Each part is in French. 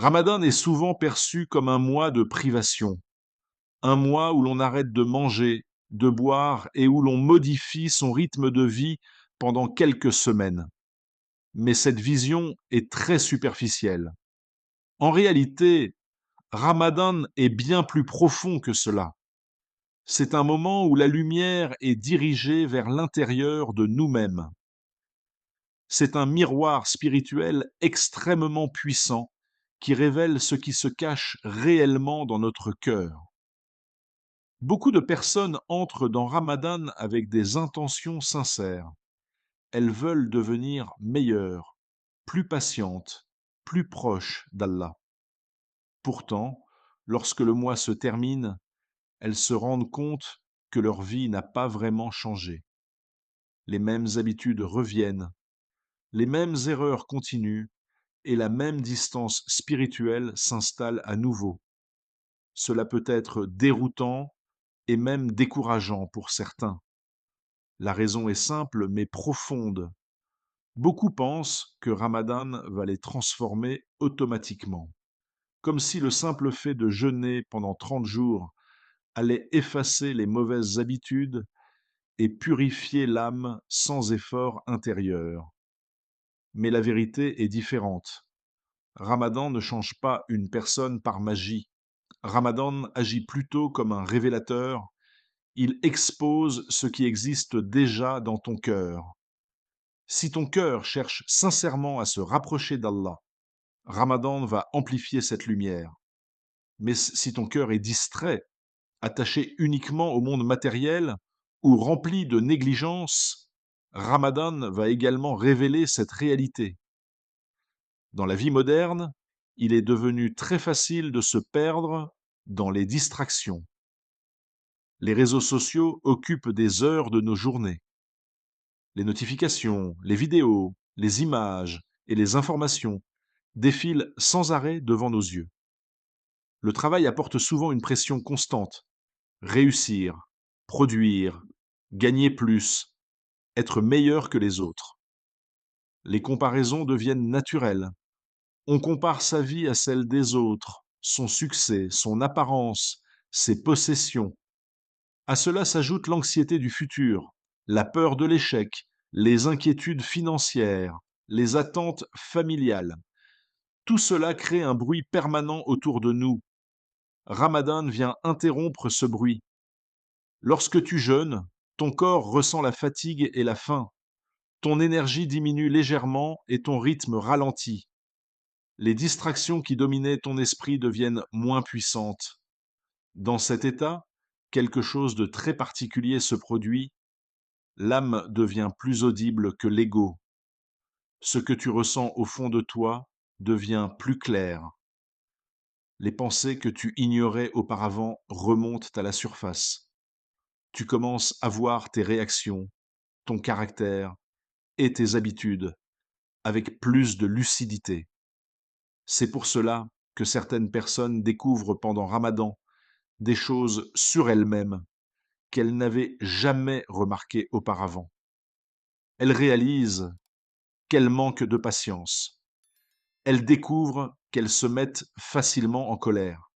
Ramadan est souvent perçu comme un mois de privation, un mois où l'on arrête de manger, de boire et où l'on modifie son rythme de vie pendant quelques semaines. Mais cette vision est très superficielle. En réalité, Ramadan est bien plus profond que cela. C'est un moment où la lumière est dirigée vers l'intérieur de nous-mêmes. C'est un miroir spirituel extrêmement puissant qui révèle ce qui se cache réellement dans notre cœur. Beaucoup de personnes entrent dans Ramadan avec des intentions sincères. Elles veulent devenir meilleures, plus patientes, plus proches d'Allah. Pourtant, lorsque le mois se termine, elles se rendent compte que leur vie n'a pas vraiment changé. Les mêmes habitudes reviennent, les mêmes erreurs continuent et la même distance spirituelle s'installe à nouveau. Cela peut être déroutant et même décourageant pour certains. La raison est simple mais profonde. Beaucoup pensent que Ramadan va les transformer automatiquement, comme si le simple fait de jeûner pendant 30 jours allait effacer les mauvaises habitudes et purifier l'âme sans effort intérieur. Mais la vérité est différente. Ramadan ne change pas une personne par magie. Ramadan agit plutôt comme un révélateur. Il expose ce qui existe déjà dans ton cœur. Si ton cœur cherche sincèrement à se rapprocher d'Allah, Ramadan va amplifier cette lumière. Mais si ton cœur est distrait, attaché uniquement au monde matériel ou rempli de négligence, Ramadan va également révéler cette réalité. Dans la vie moderne, il est devenu très facile de se perdre dans les distractions. Les réseaux sociaux occupent des heures de nos journées. Les notifications, les vidéos, les images et les informations défilent sans arrêt devant nos yeux. Le travail apporte souvent une pression constante. Réussir, produire, gagner plus, être meilleur que les autres. Les comparaisons deviennent naturelles. On compare sa vie à celle des autres, son succès, son apparence, ses possessions. À cela s'ajoute l'anxiété du futur, la peur de l'échec, les inquiétudes financières, les attentes familiales. Tout cela crée un bruit permanent autour de nous. Ramadan vient interrompre ce bruit. Lorsque tu jeûnes, ton corps ressent la fatigue et la faim. Ton énergie diminue légèrement et ton rythme ralentit. Les distractions qui dominaient ton esprit deviennent moins puissantes. Dans cet état, quelque chose de très particulier se produit. L'âme devient plus audible que l'ego. Ce que tu ressens au fond de toi devient plus clair. Les pensées que tu ignorais auparavant remontent à la surface. Tu commences à voir tes réactions, ton caractère et tes habitudes avec plus de lucidité. C'est pour cela que certaines personnes découvrent pendant Ramadan des choses sur elles-mêmes qu'elles n'avaient jamais remarquées auparavant. Elles réalisent qu'elles manquent de patience. Elles découvrent qu'elles se mettent facilement en colère.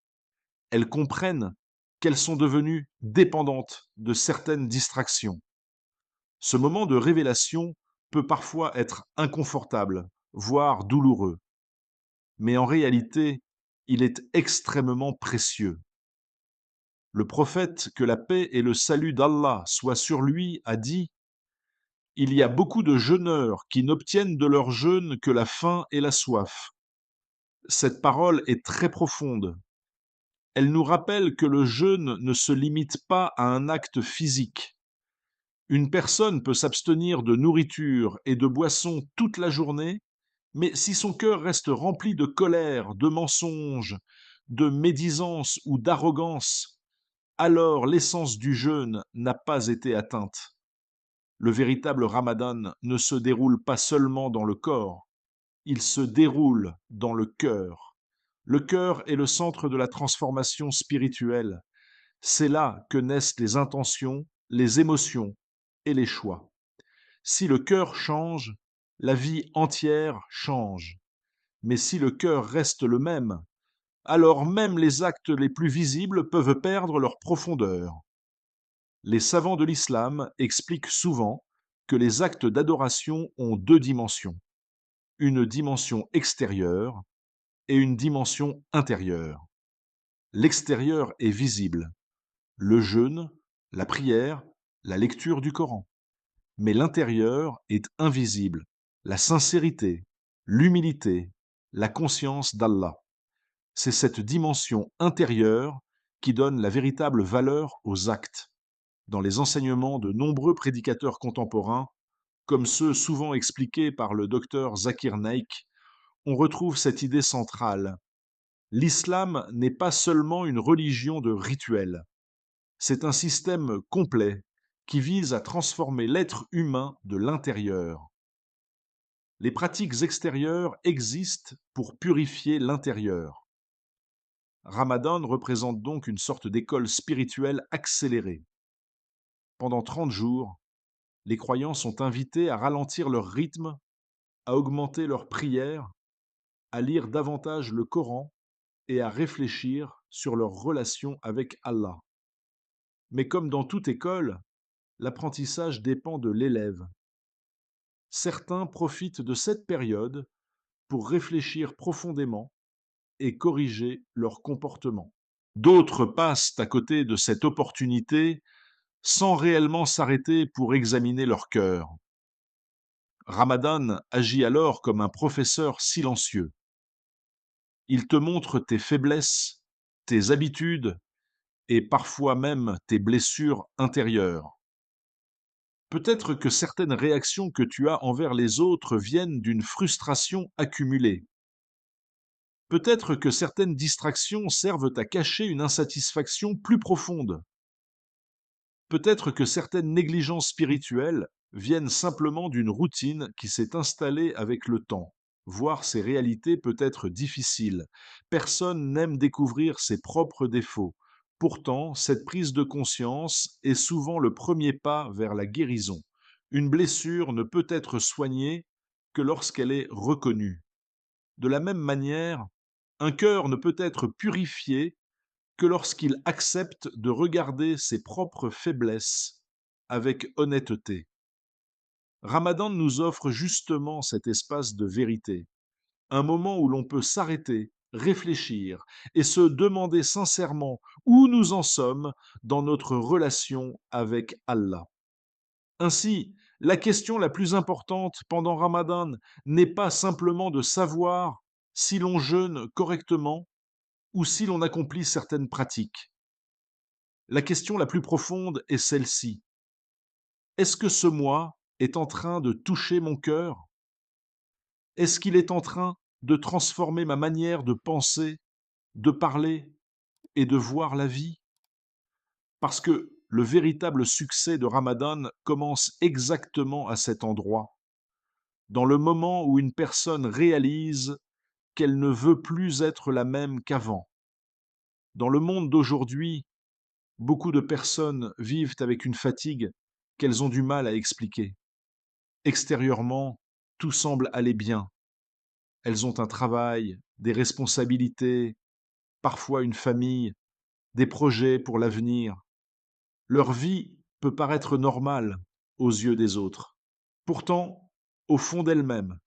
Elles comprennent qu'elles sont devenues dépendantes de certaines distractions. Ce moment de révélation peut parfois être inconfortable, voire douloureux. Mais en réalité, il est extrêmement précieux. Le prophète, que la paix et le salut d'Allah soient sur lui, a dit: il y a beaucoup de jeûneurs qui n'obtiennent de leur jeûne que la faim et la soif. Cette parole est très profonde. Elle nous rappelle que le jeûne ne se limite pas à un acte physique. Une personne peut s'abstenir de nourriture et de boissons toute la journée, mais si son cœur reste rempli de colère, de mensonges, de médisance ou d'arrogance, alors l'essence du jeûne n'a pas été atteinte. Le véritable Ramadan ne se déroule pas seulement dans le corps, il se déroule dans le cœur. Le cœur est le centre de la transformation spirituelle. C'est là que naissent les intentions, les émotions et les choix. Si le cœur change, la vie entière change. Mais si le cœur reste le même, alors même les actes les plus visibles peuvent perdre leur profondeur. Les savants de l'islam expliquent souvent que les actes d'adoration ont deux dimensions, une dimension extérieure et une dimension intérieure. L'extérieur est visible, le jeûne, la prière, la lecture du Coran. Mais l'intérieur est invisible, la sincérité, l'humilité, la conscience d'Allah. C'est cette dimension intérieure qui donne la véritable valeur aux actes. Dans les enseignements de nombreux prédicateurs contemporains, comme ceux souvent expliqués par le docteur Zakir Naik, on retrouve cette idée centrale. L'islam n'est pas seulement une religion de rituels, c'est un système complet qui vise à transformer l'être humain de l'intérieur. Les pratiques extérieures existent pour purifier l'intérieur. Ramadan représente donc une sorte d'école spirituelle accélérée. Pendant 30 jours, les croyants sont invités à ralentir leur rythme, à augmenter leurs prières, à lire davantage le Coran et à réfléchir sur leur relation avec Allah. Mais comme dans toute école, l'apprentissage dépend de l'élève. Certains profitent de cette période pour réfléchir profondément et corriger leur comportement. D'autres passent à côté de cette opportunité sans réellement s'arrêter pour examiner leur cœur. Ramadan agit alors comme un professeur silencieux. Il te montre tes faiblesses, tes habitudes et parfois même tes blessures intérieures. Peut-être que certaines réactions que tu as envers les autres viennent d'une frustration accumulée. Peut-être que certaines distractions servent à cacher une insatisfaction plus profonde. Peut-être que certaines négligences spirituelles viennent simplement d'une routine qui s'est installée avec le temps. Voir ces réalités peut être difficile. Personne n'aime découvrir ses propres défauts. Pourtant, cette prise de conscience est souvent le premier pas vers la guérison. Une blessure ne peut être soignée que lorsqu'elle est reconnue. De la même manière, un cœur ne peut être purifié que lorsqu'il accepte de regarder ses propres faiblesses avec honnêteté. Ramadan nous offre justement cet espace de vérité, un moment où l'on peut s'arrêter, réfléchir et se demander sincèrement où nous en sommes dans notre relation avec Allah. Ainsi, la question la plus importante pendant Ramadan n'est pas simplement de savoir si l'on jeûne correctement ou si l'on accomplit certaines pratiques. La question la plus profonde est celle-ci. Est-ce que ce mois est en train de toucher mon cœur? Est-ce qu'il est en train de transformer ma manière de penser, de parler et de voir la vie? Parce que le véritable succès de Ramadan commence exactement à cet endroit, dans le moment où une personne réalise qu'elle ne veut plus être la même qu'avant. Dans le monde d'aujourd'hui, beaucoup de personnes vivent avec une fatigue qu'elles ont du mal à expliquer. Extérieurement, tout semble aller bien. Elles ont un travail, des responsabilités, parfois une famille, des projets pour l'avenir. Leur vie peut paraître normale aux yeux des autres. Pourtant, au fond d'elles-mêmes,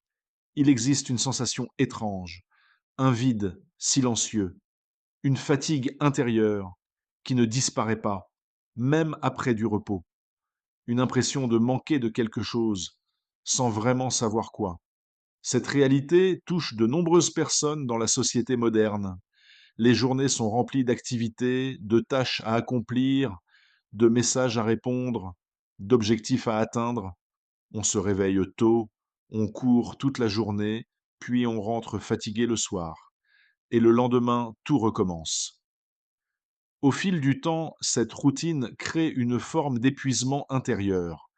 il existe une sensation étrange, un vide silencieux, une fatigue intérieure qui ne disparaît pas, même après du repos, une impression de manquer de quelque chose, sans vraiment savoir quoi. Cette réalité touche de nombreuses personnes dans la société moderne. Les journées sont remplies d'activités, de tâches à accomplir, de messages à répondre, d'objectifs à atteindre. On se réveille tôt, on court toute la journée, puis on rentre fatigué le soir. Et le lendemain, tout recommence. Au fil du temps, cette routine crée une forme d'épuisement intérieur,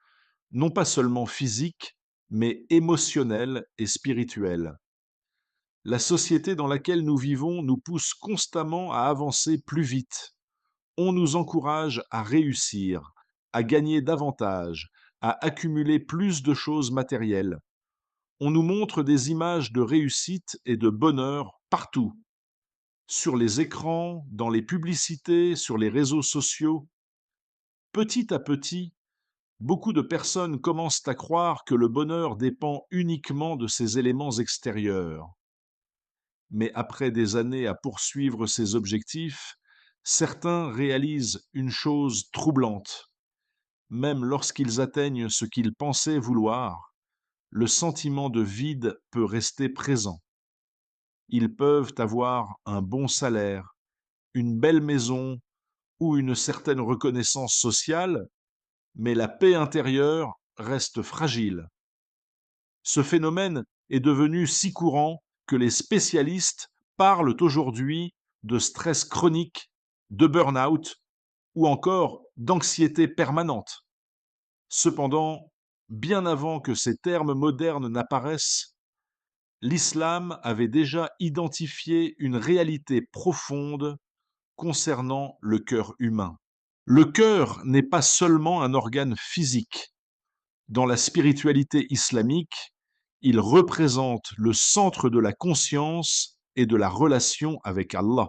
non pas seulement physique, mais émotionnel et spirituel. La société dans laquelle nous vivons nous pousse constamment à avancer plus vite. On nous encourage à réussir, à gagner davantage, à accumuler plus de choses matérielles. On nous montre des images de réussite et de bonheur partout, sur les écrans, dans les publicités, sur les réseaux sociaux. Petit à petit, beaucoup de personnes commencent à croire que le bonheur dépend uniquement de ces éléments extérieurs. Mais après des années à poursuivre ces objectifs, certains réalisent une chose troublante. Même lorsqu'ils atteignent ce qu'ils pensaient vouloir, le sentiment de vide peut rester présent. Ils peuvent avoir un bon salaire, une belle maison ou une certaine reconnaissance sociale, mais la paix intérieure reste fragile. Ce phénomène est devenu si courant que les spécialistes parlent aujourd'hui de stress chronique, de burn-out ou encore d'anxiété permanente. Cependant, bien avant que ces termes modernes n'apparaissent, l'islam avait déjà identifié une réalité profonde concernant le cœur humain. Le cœur n'est pas seulement un organe physique. Dans la spiritualité islamique, il représente le centre de la conscience et de la relation avec Allah.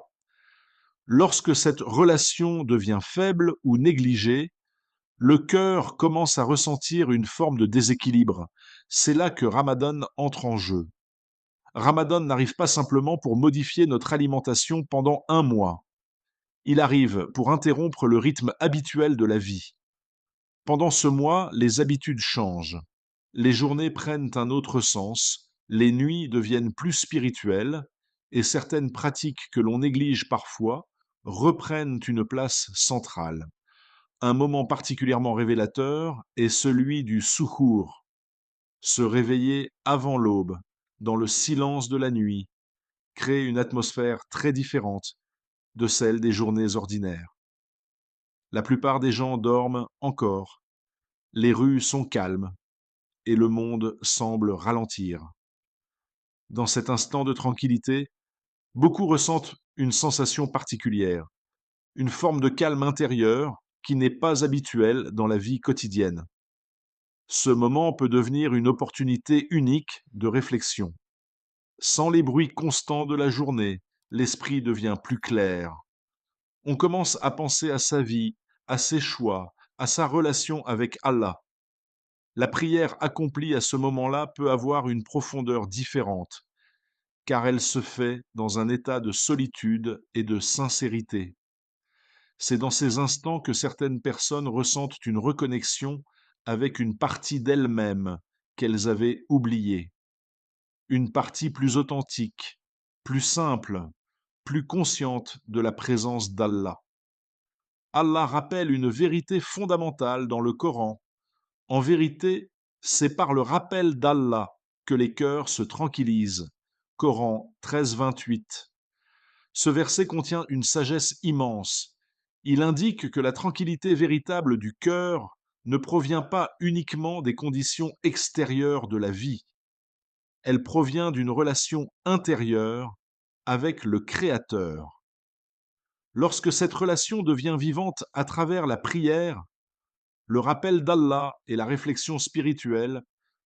Lorsque cette relation devient faible ou négligée, le cœur commence à ressentir une forme de déséquilibre. C'est là que Ramadan entre en jeu. Ramadan n'arrive pas simplement pour modifier notre alimentation pendant un mois. Il arrive pour interrompre le rythme habituel de la vie. Pendant ce mois, les habitudes changent. Les journées prennent un autre sens, les nuits deviennent plus spirituelles, et certaines pratiques que l'on néglige parfois reprennent une place centrale. Un moment particulièrement révélateur est celui du souhour, se réveiller avant l'aube, dans le silence de la nuit, crée une atmosphère très différente de celle des journées ordinaires. La plupart des gens dorment encore, les rues sont calmes et le monde semble ralentir. Dans cet instant de tranquillité, beaucoup ressentent une sensation particulière, une forme de calme intérieur qui n'est pas habituelle dans la vie quotidienne. Ce moment peut devenir une opportunité unique de réflexion. Sans les bruits constants de la journée, l'esprit devient plus clair. On commence à penser à sa vie, à ses choix, à sa relation avec Allah. La prière accomplie à ce moment-là peut avoir une profondeur différente, car elle se fait dans un état de solitude et de sincérité. C'est dans ces instants que certaines personnes ressentent une reconnexion avec une partie d'elles-mêmes qu'elles avaient oubliée, une partie plus authentique, plus simple, plus consciente de la présence d'Allah. Allah rappelle une vérité fondamentale dans le Coran. En vérité, c'est par le rappel d'Allah que les cœurs se tranquillisent. Coran 13-28. Ce verset contient une sagesse immense. Il indique que la tranquillité véritable du cœur ne provient pas uniquement des conditions extérieures de la vie. Elle provient d'une relation intérieure avec le Créateur. Lorsque cette relation devient vivante à travers la prière, le rappel d'Allah et la réflexion spirituelle,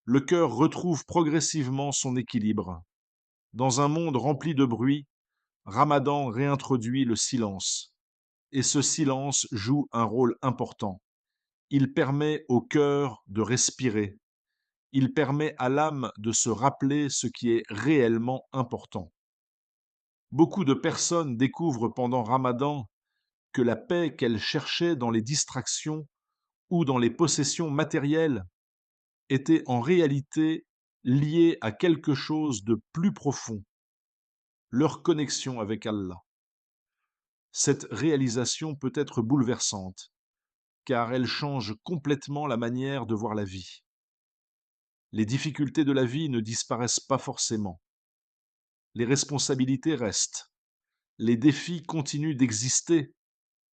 le cœur retrouve progressivement son équilibre. Dans un monde rempli de bruit, Ramadan réintroduit le silence. Et ce silence joue un rôle important. Il permet au cœur de respirer. Il permet à l'âme de se rappeler ce qui est réellement important. Beaucoup de personnes découvrent pendant Ramadan que la paix qu'elles cherchaient dans les distractions ou dans les possessions matérielles était en réalité liée à quelque chose de plus profond, leur connexion avec Allah. Cette réalisation peut être bouleversante, car elle change complètement la manière de voir la vie. Les difficultés de la vie ne disparaissent pas forcément. Les responsabilités restent. Les défis continuent d'exister,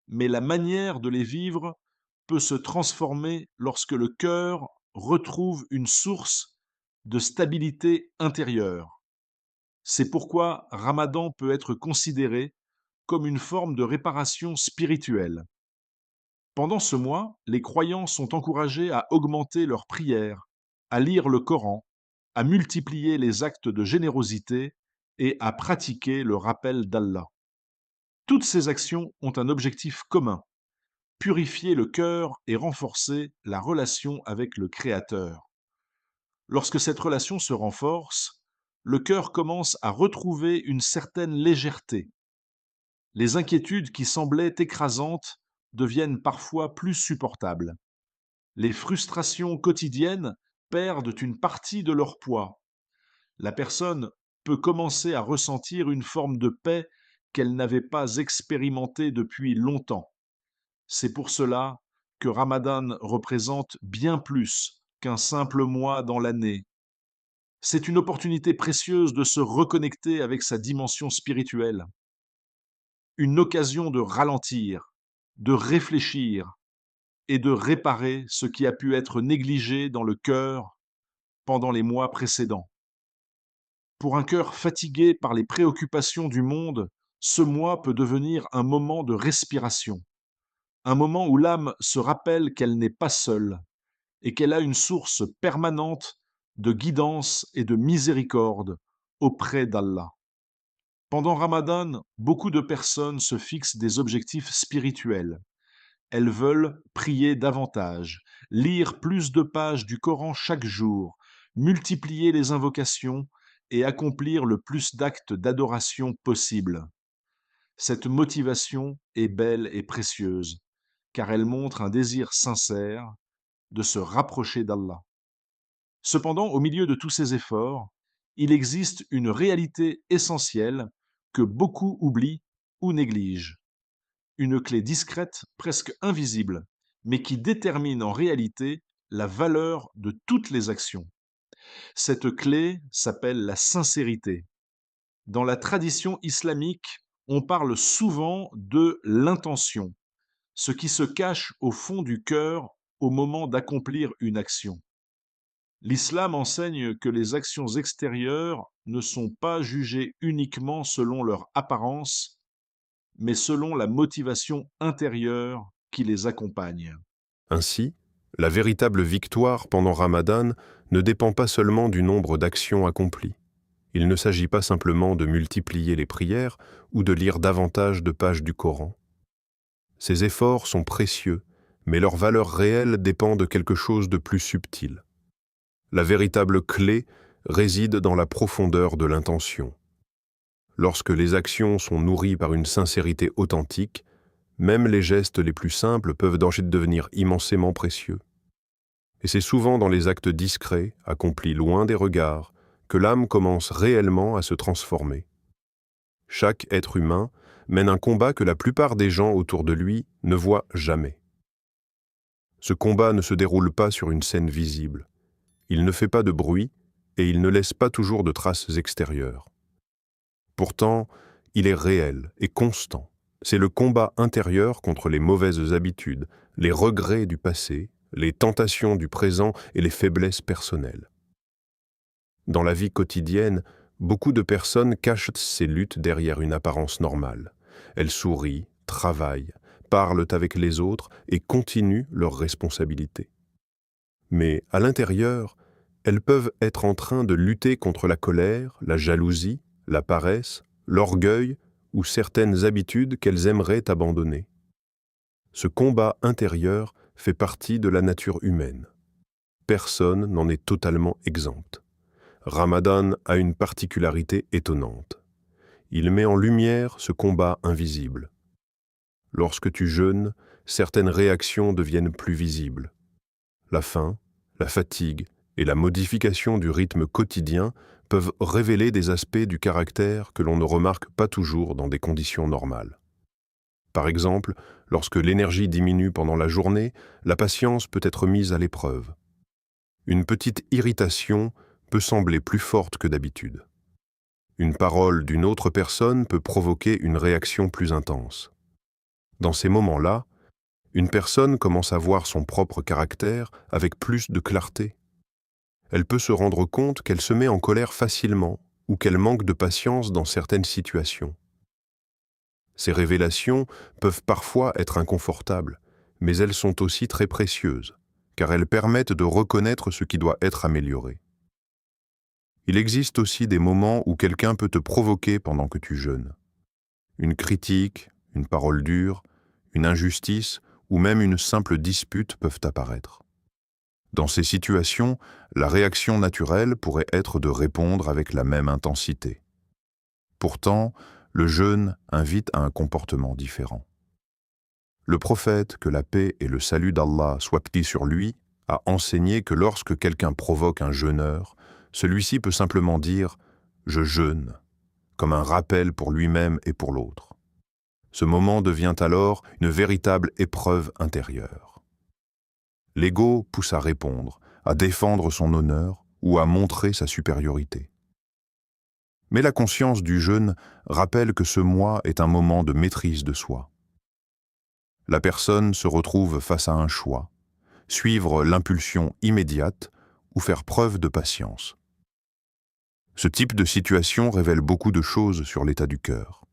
mais la manière de les vivre peut se transformer lorsque le cœur retrouve une source de stabilité intérieure. C'est pourquoi Ramadan peut être considéré comme une forme de réparation spirituelle. Pendant ce mois, les croyants sont encouragés à augmenter leurs prières, à lire le Coran à multiplier les actes de générosité et à pratiquer le rappel d'Allah. Toutes ces actions ont un objectif commun: purifier le cœur et renforcer la relation avec le Créateur. Lorsque cette relation se renforce, le cœur commence à retrouver une certaine légèreté. Les inquiétudes qui semblaient écrasantes deviennent parfois plus supportables. Les frustrations quotidiennes perdent une partie de leur poids. La personne peut commencer à ressentir une forme de paix qu'elle n'avait pas expérimentée depuis longtemps. C'est pour cela que Ramadan représente bien plus qu'un simple mois dans l'année. C'est une opportunité précieuse de se reconnecter avec sa dimension spirituelle, une occasion de ralentir, de réfléchir et de réparer ce qui a pu être négligé dans le cœur pendant les mois précédents. Pour un cœur fatigué par les préoccupations du monde, ce mois peut devenir un moment de respiration, un moment où l'âme se rappelle qu'elle n'est pas seule et qu'elle a une source permanente de guidance et de miséricorde auprès d'Allah. Pendant Ramadan, beaucoup de personnes se fixent des objectifs spirituels. Elles veulent prier davantage, lire plus de pages du Coran chaque jour, multiplier les invocations et accomplir le plus d'actes d'adoration possible. Cette motivation est belle et précieuse, car elle montre un désir sincère de se rapprocher d'Allah. Cependant, au milieu de tous ces efforts, il existe une réalité essentielle que beaucoup oublient ou négligent, une clé discrète, presque invisible, mais qui détermine en réalité la valeur de toutes les actions. Cette clé s'appelle la sincérité. Dans la tradition islamique, on parle souvent de l'intention, ce qui se cache au fond du cœur au moment d'accomplir une action. L'islam enseigne que les actions extérieures ne sont pas jugées uniquement selon leur apparence, mais selon la motivation intérieure qui les accompagne. Ainsi, la véritable victoire pendant Ramadan ne dépend pas seulement du nombre d'actions accomplies. Il ne s'agit pas simplement de multiplier les prières ou de lire davantage de pages du Coran. Ces efforts sont précieux, mais leur valeur réelle dépend de quelque chose de plus subtil. La véritable clé réside dans la profondeur de l'intention. Lorsque les actions sont nourries par une sincérité authentique, même les gestes les plus simples peuvent ensuite devenir immensément précieux. Et c'est souvent dans les actes discrets, accomplis loin des regards, que l'âme commence réellement à se transformer. Chaque être humain mène un combat que la plupart des gens autour de lui ne voient jamais. Ce combat ne se déroule pas sur une scène visible. Il ne fait pas de bruit et il ne laisse pas toujours de traces extérieures. Pourtant, il est réel et constant. C'est le combat intérieur contre les mauvaises habitudes, les regrets du passé, les tentations du présent et les faiblesses personnelles. Dans la vie quotidienne, beaucoup de personnes cachent ces luttes derrière une apparence normale. Elles sourient, travaillent, parlent avec les autres et continuent leurs responsabilités. Mais à l'intérieur, elles peuvent être en train de lutter contre la colère, la jalousie, la paresse, l'orgueil ou certaines habitudes qu'elles aimeraient abandonner. Ce combat intérieur fait partie de la nature humaine. Personne n'en est totalement exempt. Ramadan a une particularité étonnante. Il met en lumière ce combat invisible. Lorsque tu jeûnes, certaines réactions deviennent plus visibles. La faim, la fatigue et la modification du rythme quotidien peuvent révéler des aspects du caractère que l'on ne remarque pas toujours dans des conditions normales. Par exemple, lorsque l'énergie diminue pendant la journée, la patience peut être mise à l'épreuve. Une petite irritation peut sembler plus forte que d'habitude. Une parole d'une autre personne peut provoquer une réaction plus intense. Dans ces moments-là, une personne commence à voir son propre caractère avec plus de clarté. Elle peut se rendre compte qu'elle se met en colère facilement ou qu'elle manque de patience dans certaines situations. Ces révélations peuvent parfois être inconfortables, mais elles sont aussi très précieuses, car elles permettent de reconnaître ce qui doit être amélioré. Il existe aussi des moments où quelqu'un peut te provoquer pendant que tu jeûnes. Une critique, une parole dure, une injustice ou même une simple dispute peuvent apparaître. Dans ces situations, la réaction naturelle pourrait être de répondre avec la même intensité. Pourtant, le jeûne invite à un comportement différent. Le prophète, que la paix et le salut d'Allah soient pris sur lui, a enseigné que lorsque quelqu'un provoque un jeûneur, celui-ci peut simplement dire « je jeûne », comme un rappel pour lui-même et pour l'autre. Ce moment devient alors une véritable épreuve intérieure. L'ego pousse à répondre, à défendre son honneur ou à montrer sa supériorité. Mais la conscience du jeûne rappelle que ce moi est un moment de maîtrise de soi. La personne se retrouve face à un choix, suivre l'impulsion immédiate ou faire preuve de patience. Ce type de situation révèle beaucoup de choses sur l'état du cœur.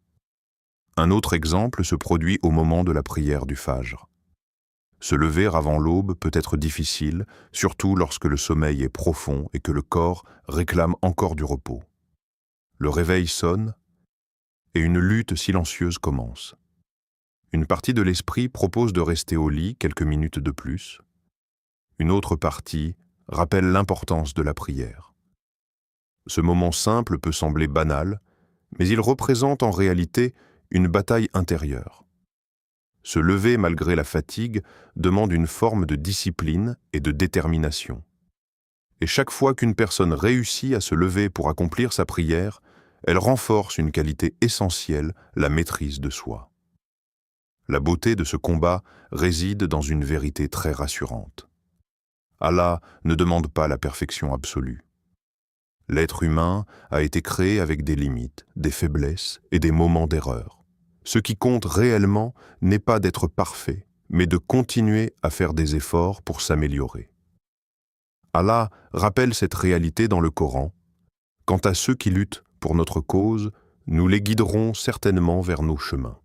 Un autre exemple se produit au moment de la prière du Fajr. Se lever avant l'aube peut être difficile, surtout lorsque le sommeil est profond et que le corps réclame encore du repos. Le réveil sonne et une lutte silencieuse commence. Une partie de l'esprit propose de rester au lit quelques minutes de plus. Une autre partie rappelle l'importance de la prière. Ce moment simple peut sembler banal, mais il représente en réalité une bataille intérieure. Se lever malgré la fatigue demande une forme de discipline et de détermination. Et chaque fois qu'une personne réussit à se lever pour accomplir sa prière, elle renforce une qualité essentielle, la maîtrise de soi. La beauté de ce combat réside dans une vérité très rassurante. Allah ne demande pas la perfection absolue. L'être humain a été créé avec des limites, des faiblesses et des moments d'erreur. Ce qui compte réellement n'est pas d'être parfait, mais de continuer à faire des efforts pour s'améliorer. Allah rappelle cette réalité dans le Coran. Quant à ceux qui luttent pour notre cause, nous les guiderons certainement vers nos chemins.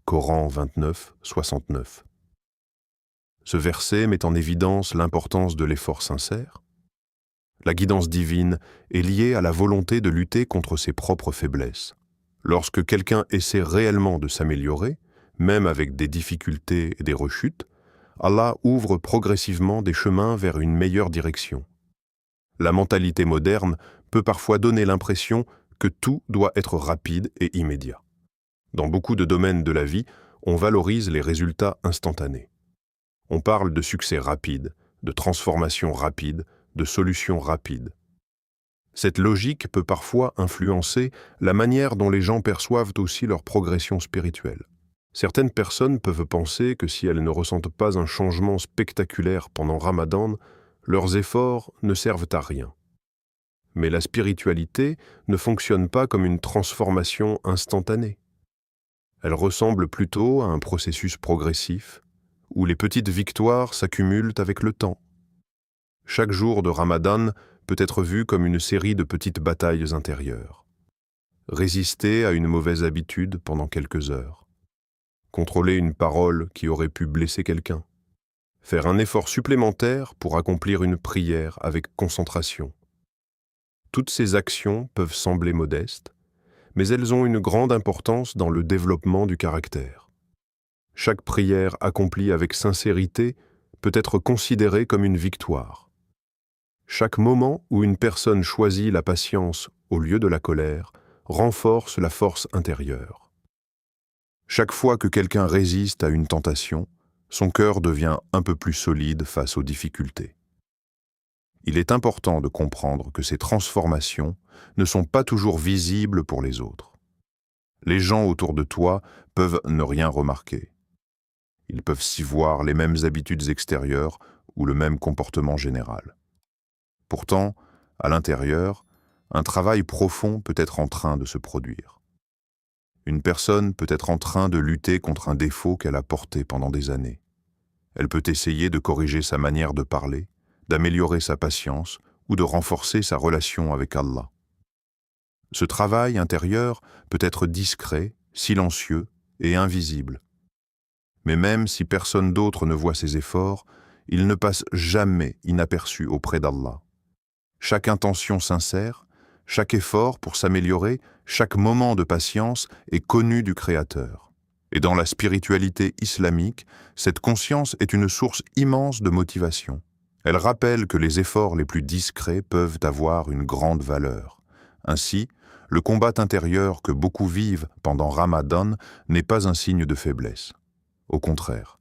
Coran 29, 69. Ce verset met en évidence l'importance de l'effort sincère. La guidance divine est liée à la volonté de lutter contre ses propres faiblesses. Lorsque quelqu'un essaie réellement de s'améliorer, même avec des difficultés et des rechutes, Allah ouvre progressivement des chemins vers une meilleure direction. La mentalité moderne peut parfois donner l'impression que tout doit être rapide et immédiat. Dans beaucoup de domaines de la vie, on valorise les résultats instantanés. On parle de succès rapide, de transformation rapide, de solutions rapides. Cette logique peut parfois influencer la manière dont les gens perçoivent aussi leur progression spirituelle. Certaines personnes peuvent penser que si elles ne ressentent pas un changement spectaculaire pendant Ramadan, leurs efforts ne servent à rien. Mais la spiritualité ne fonctionne pas comme une transformation instantanée. Elle ressemble plutôt à un processus progressif, où les petites victoires s'accumulent avec le temps. Chaque jour de Ramadan peut être vu comme une série de petites batailles intérieures. Résister à une mauvaise habitude pendant quelques heures. Contrôler une parole qui aurait pu blesser quelqu'un. Faire un effort supplémentaire pour accomplir une prière avec concentration. Toutes ces actions peuvent sembler modestes, mais elles ont une grande importance dans le développement du caractère. Chaque prière accomplie avec sincérité peut être considérée comme une victoire. Chaque moment où une personne choisit la patience au lieu de la colère renforce la force intérieure. Chaque fois que quelqu'un résiste à une tentation, son cœur devient un peu plus solide face aux difficultés. Il est important de comprendre que ces transformations ne sont pas toujours visibles pour les autres. Les gens autour de toi peuvent ne rien remarquer. Ils peuvent s'y voir les mêmes habitudes extérieures ou le même comportement général. Pourtant, à l'intérieur, un travail profond peut être en train de se produire. Une personne peut être en train de lutter contre un défaut qu'elle a porté pendant des années. Elle peut essayer de corriger sa manière de parler, d'améliorer sa patience ou de renforcer sa relation avec Allah. Ce travail intérieur peut être discret, silencieux et invisible. Mais même si personne d'autre ne voit ses efforts, il ne passe jamais inaperçu auprès d'Allah. Chaque intention sincère, chaque effort pour s'améliorer, chaque moment de patience est connu du Créateur. Et dans la spiritualité islamique, cette conscience est une source immense de motivation. Elle rappelle que les efforts les plus discrets peuvent avoir une grande valeur. Ainsi, le combat intérieur que beaucoup vivent pendant Ramadan n'est pas un signe de faiblesse. Au contraire,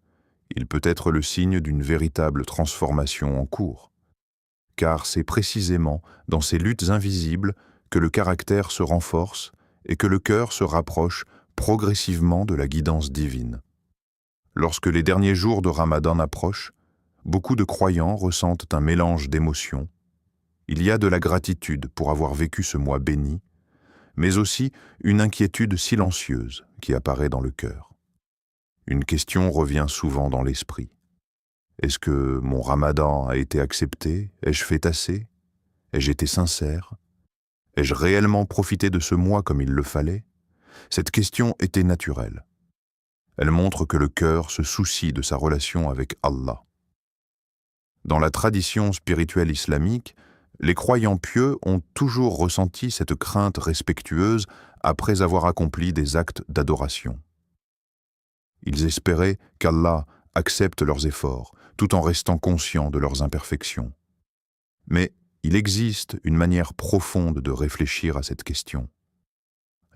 il peut être le signe d'une véritable transformation en cours. Car c'est précisément dans ces luttes invisibles que le caractère se renforce et que le cœur se rapproche progressivement de la guidance divine. Lorsque les derniers jours de Ramadan approchent, beaucoup de croyants ressentent un mélange d'émotions. Il y a de la gratitude pour avoir vécu ce mois béni, mais aussi une inquiétude silencieuse qui apparaît dans le cœur. Une question revient souvent dans l'esprit. Est-ce que mon Ramadan a été accepté? Ai-je fait assez? Ai-je été sincère? Ai-je réellement profité de ce mois comme il le fallait? Cette question était naturelle. Elle montre que le cœur se soucie de sa relation avec Allah. Dans la tradition spirituelle islamique, les croyants pieux ont toujours ressenti cette crainte respectueuse après avoir accompli des actes d'adoration. Ils espéraient qu'Allah accepte leurs efforts, tout en restant conscients de leurs imperfections. Mais il existe une manière profonde de réfléchir à cette question.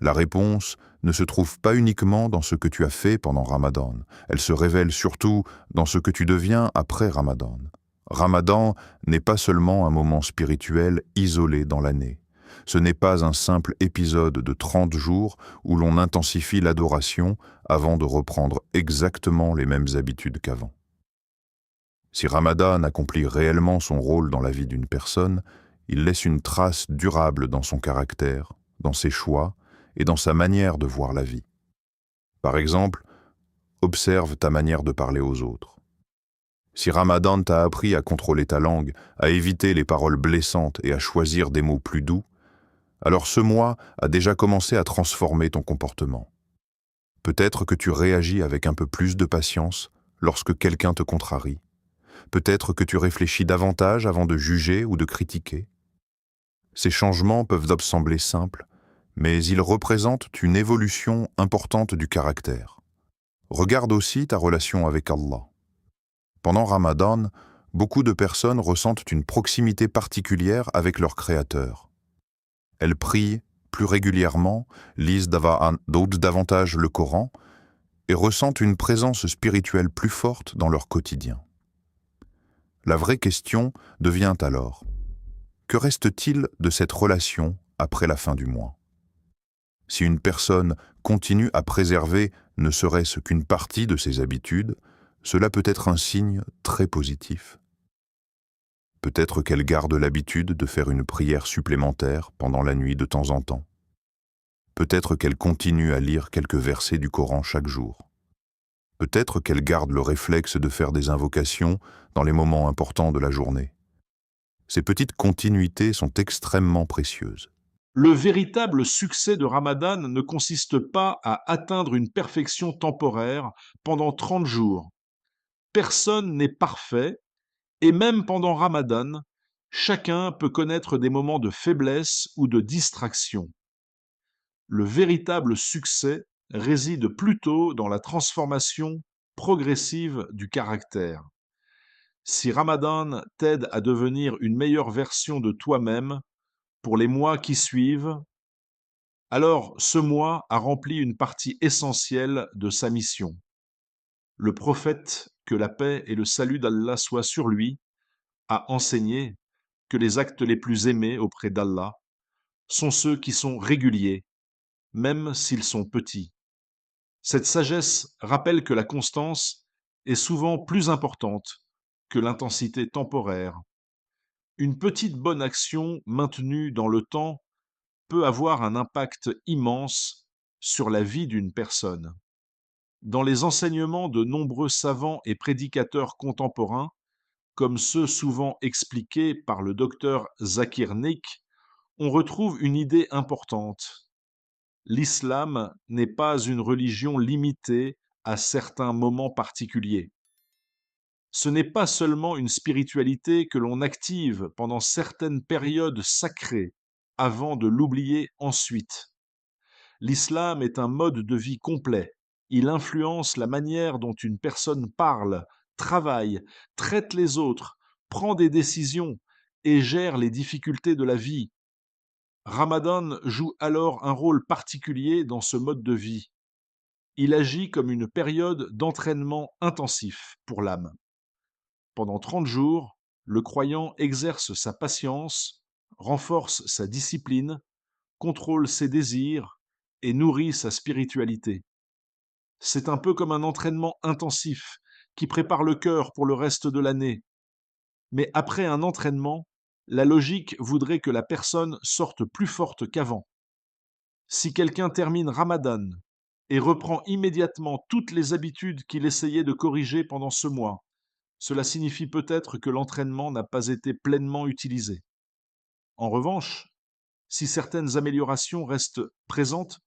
La réponse ne se trouve pas uniquement dans ce que tu as fait pendant Ramadan, elle se révèle surtout dans ce que tu deviens après Ramadan. Ramadan n'est pas seulement un moment spirituel isolé dans l'année. Ce n'est pas un simple épisode de 30 jours où l'on intensifie l'adoration avant de reprendre exactement les mêmes habitudes qu'avant. Si Ramadan accomplit réellement son rôle dans la vie d'une personne, il laisse une trace durable dans son caractère, dans ses choix et dans sa manière de voir la vie. Par exemple, observe ta manière de parler aux autres. Si Ramadan t'a appris à contrôler ta langue, à éviter les paroles blessantes et à choisir des mots plus doux, alors ce mois a déjà commencé à transformer ton comportement. Peut-être que tu réagis avec un peu plus de patience lorsque quelqu'un te contrarie. Peut-être que tu réfléchis davantage avant de juger ou de critiquer. Ces changements peuvent sembler simples, mais ils représentent une évolution importante du caractère. Regarde aussi ta relation avec Allah. Pendant Ramadan, beaucoup de personnes ressentent une proximité particulière avec leur Créateur. Elles prient plus régulièrement, lisent davantage le Coran et ressentent une présence spirituelle plus forte dans leur quotidien. La vraie question devient alors, que reste-t-il de cette relation après la fin du mois? Si une personne continue à préserver ne serait-ce qu'une partie de ses habitudes, cela peut être un signe très positif. Peut-être qu'elle garde l'habitude de faire une prière supplémentaire pendant la nuit de temps en temps. Peut-être qu'elle continue à lire quelques versets du Coran chaque jour. Peut-être qu'elle garde le réflexe de faire des invocations dans les moments importants de la journée. Ces petites continuités sont extrêmement précieuses. Le véritable succès de Ramadan ne consiste pas à atteindre une perfection temporaire pendant 30 jours. Personne n'est parfait et même pendant Ramadan, chacun peut connaître des moments de faiblesse ou de distraction. Le véritable succès réside plutôt dans la transformation progressive du caractère. Si Ramadan t'aide à devenir une meilleure version de toi-même pour les mois qui suivent, alors ce mois a rempli une partie essentielle de sa mission. Le prophète, que la paix et le salut d'Allah soient sur lui, a enseigné que les actes les plus aimés auprès d'Allah sont ceux qui sont réguliers, même s'ils sont petits. Cette sagesse rappelle que la constance est souvent plus importante que l'intensité temporaire. Une petite bonne action maintenue dans le temps peut avoir un impact immense sur la vie d'une personne. Dans les enseignements de nombreux savants et prédicateurs contemporains, comme ceux souvent expliqués par le docteur Zakir Naik, on retrouve une idée importante. L'islam n'est pas une religion limitée à certains moments particuliers. Ce n'est pas seulement une spiritualité que l'on active pendant certaines périodes sacrées avant de l'oublier ensuite. L'islam est un mode de vie complet. Il influence la manière dont une personne parle, travaille, traite les autres, prend des décisions et gère les difficultés de la vie. Ramadan joue alors un rôle particulier dans ce mode de vie. Il agit comme une période d'entraînement intensif pour l'âme. Pendant 30 jours, le croyant exerce sa patience, renforce sa discipline, contrôle ses désirs et nourrit sa spiritualité. C'est un peu comme un entraînement intensif qui prépare le cœur pour le reste de l'année. Mais après un entraînement, la logique voudrait que la personne sorte plus forte qu'avant. Si quelqu'un termine Ramadan et reprend immédiatement toutes les habitudes qu'il essayait de corriger pendant ce mois, cela signifie peut-être que l'entraînement n'a pas été pleinement utilisé. En revanche, si certaines améliorations restent présentes,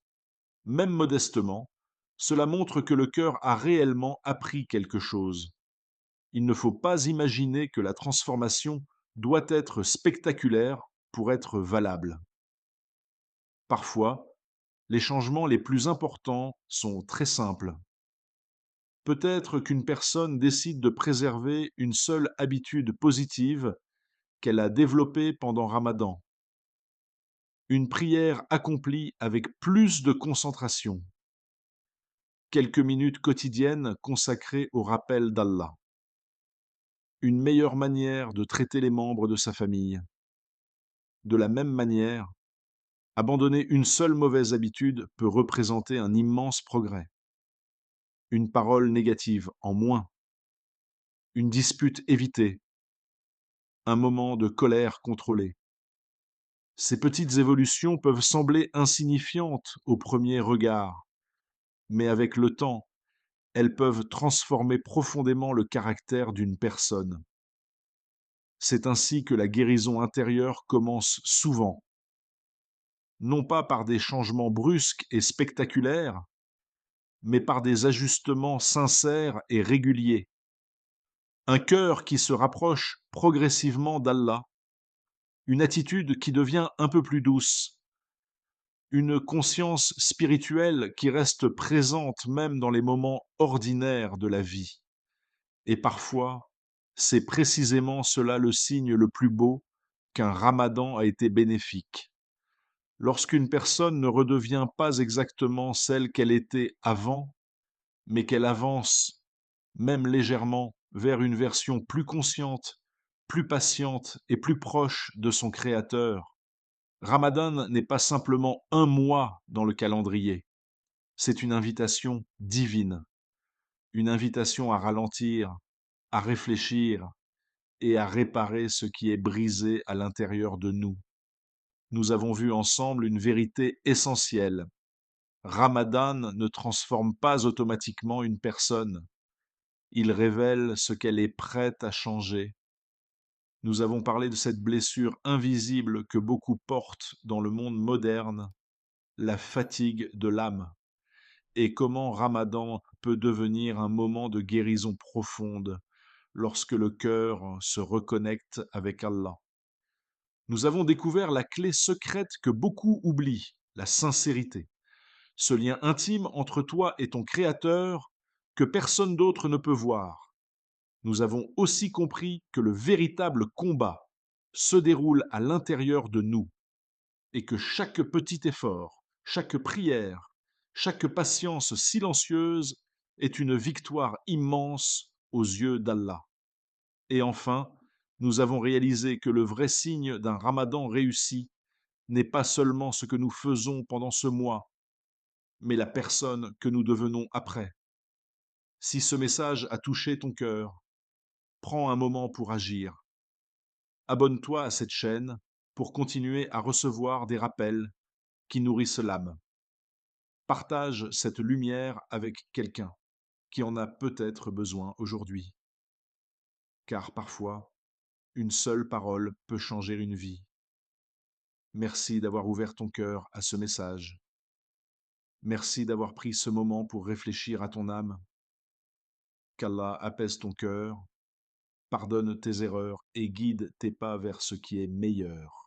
même modestement, cela montre que le cœur a réellement appris quelque chose. Il ne faut pas imaginer que la transformation doit être spectaculaire pour être valable. Parfois, les changements les plus importants sont très simples. Peut-être qu'une personne décide de préserver une seule habitude positive qu'elle a développée pendant Ramadan. Une prière accomplie avec plus de concentration. Quelques minutes quotidiennes consacrées au rappel d'Allah. Une meilleure manière de traiter les membres de sa famille. De la même manière, abandonner une seule mauvaise habitude peut représenter un immense progrès. Une parole négative en moins. Une dispute évitée. Un moment de colère contrôlé. Ces petites évolutions peuvent sembler insignifiantes au premier regard, mais avec le temps, elles peuvent transformer profondément le caractère d'une personne. C'est ainsi que la guérison intérieure commence souvent, non pas par des changements brusques et spectaculaires, mais par des ajustements sincères et réguliers. Un cœur qui se rapproche progressivement d'Allah, une attitude qui devient un peu plus douce, une conscience spirituelle qui reste présente même dans les moments ordinaires de la vie. Et parfois, c'est précisément cela le signe le plus beau qu'un ramadan a été bénéfique. Lorsqu'une personne ne redevient pas exactement celle qu'elle était avant, mais qu'elle avance, même légèrement, vers une version plus consciente, plus patiente et plus proche de son Créateur. Ramadan n'est pas simplement un mois dans le calendrier, c'est une invitation divine, une invitation à ralentir, à réfléchir et à réparer ce qui est brisé à l'intérieur de nous. Nous avons vu ensemble une vérité essentielle. Ramadan ne transforme pas automatiquement une personne. Il révèle ce qu'elle est prête à changer. Nous avons parlé de cette blessure invisible que beaucoup portent dans le monde moderne, la fatigue de l'âme, et comment Ramadan peut devenir un moment de guérison profonde lorsque le cœur se reconnecte avec Allah. Nous avons découvert la clé secrète que beaucoup oublient, la sincérité. Ce lien intime entre toi et ton Créateur que personne d'autre ne peut voir. Nous avons aussi compris que le véritable combat se déroule à l'intérieur de nous et que chaque petit effort, chaque prière, chaque patience silencieuse est une victoire immense aux yeux d'Allah. Et enfin, nous avons réalisé que le vrai signe d'un ramadan réussi n'est pas seulement ce que nous faisons pendant ce mois, mais la personne que nous devenons après. Si ce message a touché ton cœur, prends un moment pour agir. Abonne-toi à cette chaîne pour continuer à recevoir des rappels qui nourrissent l'âme. Partage cette lumière avec quelqu'un qui en a peut-être besoin aujourd'hui. Car parfois, une seule parole peut changer une vie. Merci d'avoir ouvert ton cœur à ce message. Merci d'avoir pris ce moment pour réfléchir à ton âme. Qu'Allah apaise ton cœur pardonne tes erreurs et guide tes pas vers ce qui est meilleur.